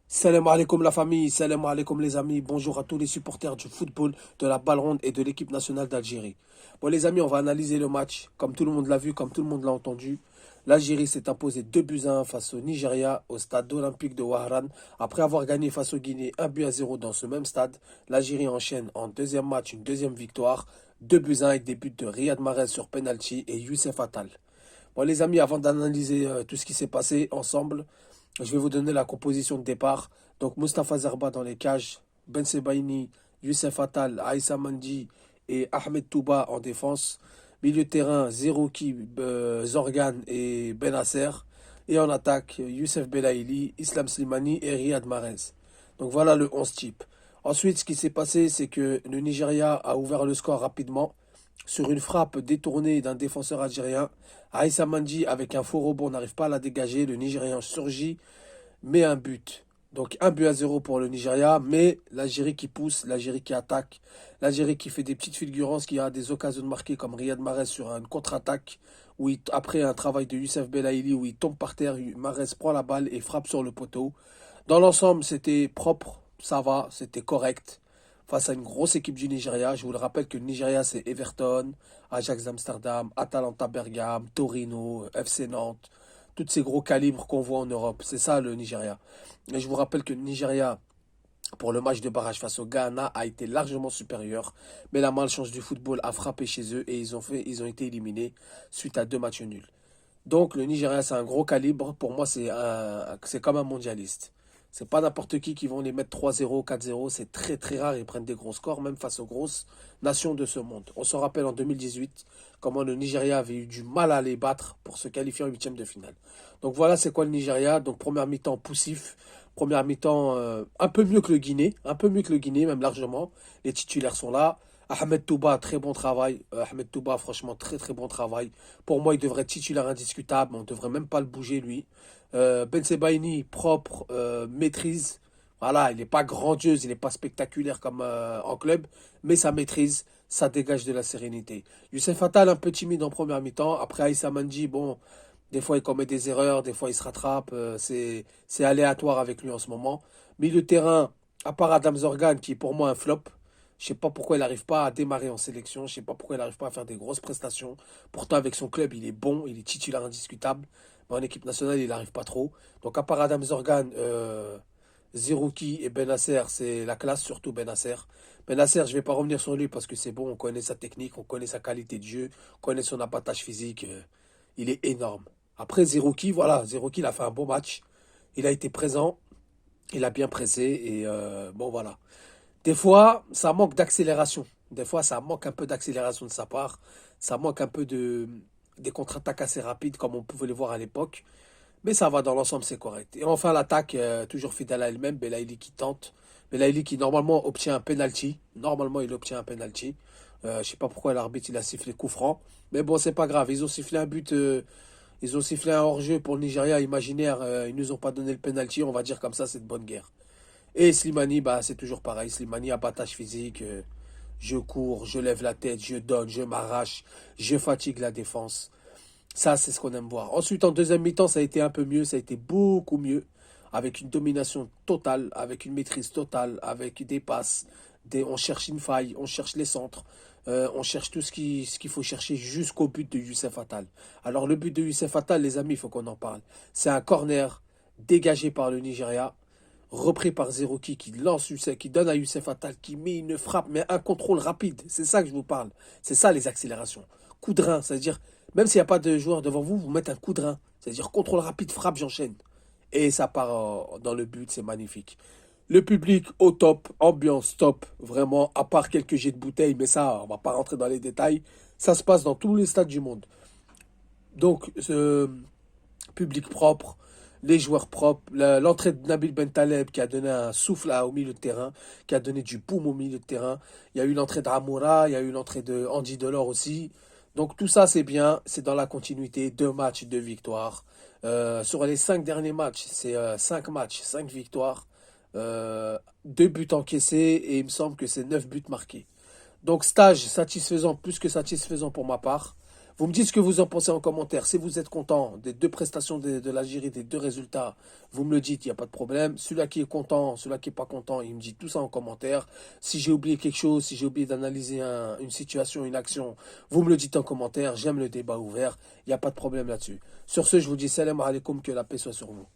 Salam alaikum la famille, salam alaikum les amis, bonjour à tous les supporters du football, de la balle ronde et de l'équipe nationale d'Algérie. Bon les amis, on va analyser le match, comme tout le monde l'a vu, comme tout le monde l'a entendu. L'Algérie s'est imposée 2 buts à 1 face au Nigeria au stade olympique de Ouaran. Après avoir gagné face au Guinée 1 but à 0 dans ce même stade, l'Algérie enchaîne en deuxième match une deuxième victoire, 2 buts à 1 avec des buts de Riyad Mahrez sur penalty et Youssef Attal. Bon les amis, avant d'analyser tout ce qui s'est passé ensemble, je vais vous donner la composition de départ. Donc Mustapha Zarba dans les cages, Ben Sebaini, Youssef Attal, Aïssa Mandi et Ahmed Touba en défense. Milieu de terrain, Zerouki, Zorgan et Benasser. Et en attaque, Youssef Belaïli, Islam Slimani et Riyad Mahrez. Donc voilà le 11 type. Ensuite, ce qui s'est passé, c'est que le Nigeria a ouvert le score rapidement sur une frappe détournée d'un défenseur algérien. Aïssa Mandi, avec un faux rebond, n'arrive pas à la dégager. Le Nigérian surgit, met un but. Donc 1 but à 0 pour le Nigeria, mais l'Algérie qui pousse, l'Algérie qui attaque, l'Algérie qui fait des petites fulgurances, qui a des occasions de marquer comme Riyad Mahrez sur une contre-attaque, après un travail de Youssef Belaïli, où il tombe par terre, Mahrez prend la balle et frappe sur le poteau. Dans l'ensemble, c'était propre, ça va, c'était correct. Face à une grosse équipe du Nigeria, je vous le rappelle que le Nigeria c'est Everton, Ajax d'Amsterdam, Atalanta Bergame, Torino, FC Nantes, tous ces gros calibres qu'on voit en Europe. C'est ça le Nigeria. Et je vous rappelle que le Nigeria, pour le match de barrage face au Ghana, a été largement supérieur. Mais la malchance du football a frappé chez eux et ils ont été éliminés suite à 2 matchs nuls. Donc le Nigeria, c'est un gros calibre. Pour moi, c'est comme un mondialiste. C'est pas n'importe qui vont les mettre 3-0, 4-0. C'est très très rare. Ils prennent des gros scores, même face aux grosses nations de ce monde. On se rappelle en 2018 comment le Nigeria avait eu du mal à les battre pour se qualifier en huitième de finale. Donc voilà, c'est quoi le Nigeria. Donc première mi-temps poussif. Première mi-temps un peu mieux que le Guinée. Un peu mieux que le Guinée, même largement. Les titulaires sont là. Ahmed Touba, très bon travail. Ahmed Touba, franchement, très très bon travail. Pour moi, il devrait être titulaire indiscutable. On ne devrait même pas le bouger, lui. Ben Sebaini, propre, maîtrise. Voilà, il n'est pas grandiose, il n'est pas spectaculaire comme en club, mais ça maîtrise, ça dégage de la sérénité. Youssef Attal, un peu timide en première mi-temps. Après, Aïssa Mandi, bon, des fois il commet des erreurs, des fois il se rattrape. C'est aléatoire avec lui en ce moment. Milieu de terrain, à part Adam Zorgan, qui est pour moi un flop. Je sais pas pourquoi il n'arrive pas à démarrer en sélection. Je sais pas pourquoi il n'arrive pas à faire des grosses prestations. Pourtant, avec son club, il est bon, il est titulaire indiscutable. Mais en équipe nationale, il n'arrive pas trop. Donc, à part Adam Zorgan, Zerouki et Benasser, c'est la classe, surtout Benasser. Benasser, je vais pas revenir sur lui parce que c'est bon, on connaît sa technique, on connaît sa qualité de jeu, on connaît son abattage physique. Il est énorme. Après, Zerouki, voilà, Zerouki, il a fait un bon match. Il a été présent, il a bien pressé et bon, voilà. Des fois, ça manque d'accélération. Des fois, ça manque un peu d'accélération de sa part. Ça manque un peu des contre-attaques assez rapides, comme on pouvait les voir à l'époque. Mais ça va, dans l'ensemble, c'est correct. Et enfin, l'attaque, toujours fidèle à elle-même. Belaïli qui tente. Belaïli qui, normalement, obtient un penalty. Normalement, il obtient un penalty. Je sais pas pourquoi l'arbitre, il a sifflé coup franc. Mais bon, c'est pas grave. Ils ont sifflé un but. Ils ont sifflé un hors-jeu pour le Nigeria imaginaire. Ils nous ont pas donné le penalty. On va dire comme ça, c'est de bonne guerre. Et Slimani, bah, c'est toujours pareil. Slimani, abattage physique. Je cours, je lève la tête, je donne, je m'arrache, je fatigue la défense. Ça, c'est ce qu'on aime voir. Ensuite, en deuxième mi-temps, ça a été un peu mieux. Ça a été beaucoup mieux. Avec une domination totale, avec une maîtrise totale, avec des passes. On cherche une faille, on cherche les centres. On cherche tout ce qu'il faut chercher jusqu'au but de Youssef Attal. Alors, le but de Youssef Attal, les amis, il faut qu'on en parle. C'est un corner dégagé par le Nigeria, repris par Zerouki qui lance Youssef, qui donne à Youssef Attal, qui met une frappe, mais un contrôle rapide. C'est ça que je vous parle. C'est ça les accélérations. Coup de rein, c'est-à-dire, même s'il n'y a pas de joueur devant vous, vous mettez un coup de rein. C'est-à-dire contrôle rapide, frappe, j'enchaîne. Et ça part dans le but, c'est magnifique. Le public au top, ambiance top, vraiment, à part quelques jets de bouteilles, mais ça, on va pas rentrer dans les détails. Ça se passe dans tous les stades du monde. Donc, ce public propre, les joueurs propres, l'entrée de Nabil Bentaleb qui a donné un souffle au milieu de terrain, qui a donné du boom au milieu de terrain. Il y a eu l'entrée d'Amoura, il y a eu l'entrée de Andy Delors aussi. Donc tout ça c'est bien, c'est dans la continuité, 2 matchs, 2 victoires. Sur les 5 derniers matchs, c'est 5 matchs, 5 victoires, 2 buts encaissés et il me semble que c'est 9 buts marqués. Donc stage satisfaisant, plus que satisfaisant pour ma part. Vous me dites ce que vous en pensez en commentaire. Si vous êtes content des deux prestations de l'Algérie, des deux résultats, vous me le dites, il n'y a pas de problème. Celui-là qui est content, celui-là qui n'est pas content, il me dit tout ça en commentaire. Si j'ai oublié quelque chose, si j'ai oublié d'analyser une situation, une action, vous me le dites en commentaire. J'aime le débat ouvert. Il n'y a pas de problème là-dessus. Sur ce, je vous dis salam alaikum, que la paix soit sur vous.